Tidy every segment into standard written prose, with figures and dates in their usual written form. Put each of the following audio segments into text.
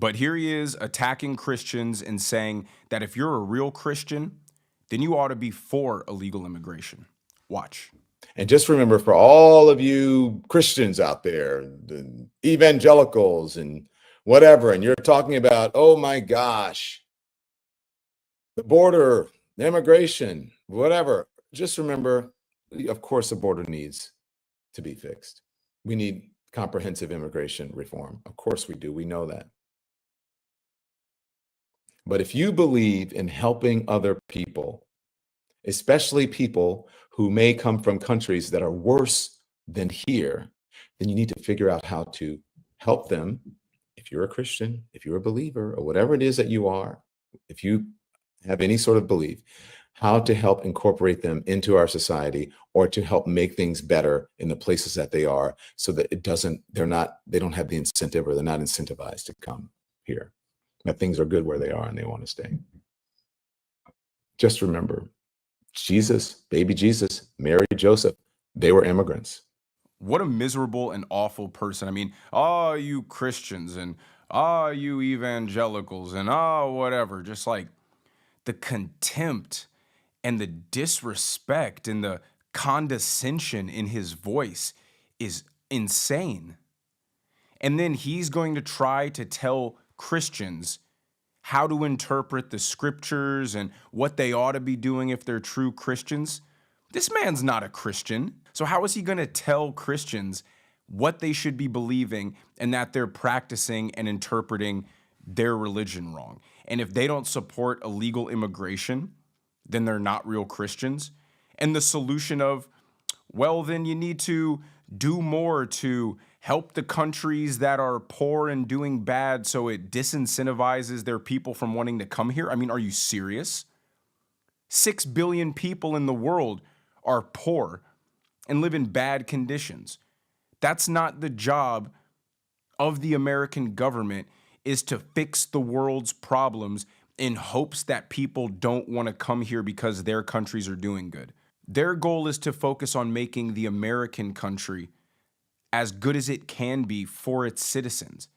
But here he is attacking Christians and saying that if you're a real Christian, then you ought to be for illegal immigration. Watch. And just remember, for all of you Christians out there, the evangelicals and whatever, and you're talking about, oh my gosh, the border, the immigration, whatever, just remember, of course, the border needs to be fixed. We need comprehensive immigration reform. Of course we do. We know that. But if you believe in helping other people, especially people who may come from countries that are worse than here, then you need to figure out how to help them. If you're a Christian, if you're a believer, or whatever it is that you are, if you have any sort of belief, how to help incorporate them into our society, or to help make things better in the places that they are, so that they don't have the incentive, or they're not incentivized to come here, that things are good where they are and they want to stay. Just remember, Jesus, baby Jesus, Mary, Joseph, they were immigrants. What a miserable and awful person. I mean, you Christians and you evangelicals and whatever. Just like the contempt and the disrespect and the condescension in his voice is insane. And then he's going to try to tell Christians how to interpret the scriptures and what they ought to be doing if they're true Christians. This man's not a Christian. So how is he going to tell Christians what they should be believing and that they're practicing and interpreting their religion wrong? And if they don't support illegal immigration, then they're not real Christians. And the solution of, well, then you need to do more to help the countries that are poor and doing bad so it disincentivizes their people from wanting to come here. I mean, are you serious? 6 billion people in the world are poor and live in bad conditions. That's not the job of the American government, is to fix the world's problems in hopes that people don't want to come here because their countries are doing good. Their goal is to focus on making the American country as good as it can be for its citizens.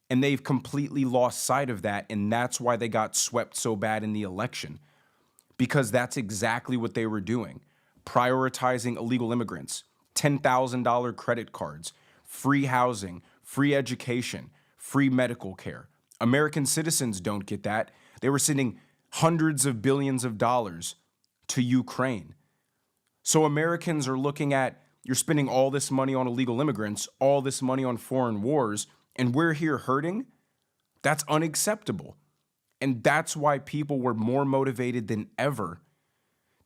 And they've completely lost sight of that, and that's why they got swept so bad in the election. Because that's exactly what they were doing. Prioritizing illegal immigrants, $10,000 credit cards, free housing, free education, free medical care. American citizens don't get that. They were sending hundreds of billions of dollars to Ukraine. So Americans are looking at, you're spending all this money on illegal immigrants, all this money on foreign wars, and we're here hurting? That's unacceptable. And that's why people were more motivated than ever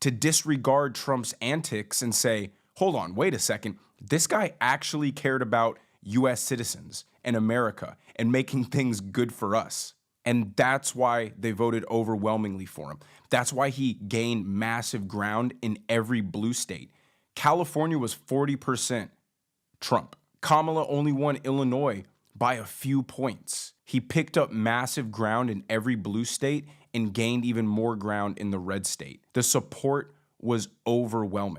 to disregard Trump's antics and say, hold on, wait a second. This guy actually cared about US citizens and America and making things good for us. And that's why they voted overwhelmingly for him. That's why he gained massive ground in every blue state. California was 40% Trump. Kamala only won Illinois by a few points. He picked up massive ground in every blue state and gained even more ground in the red state. The support was overwhelming.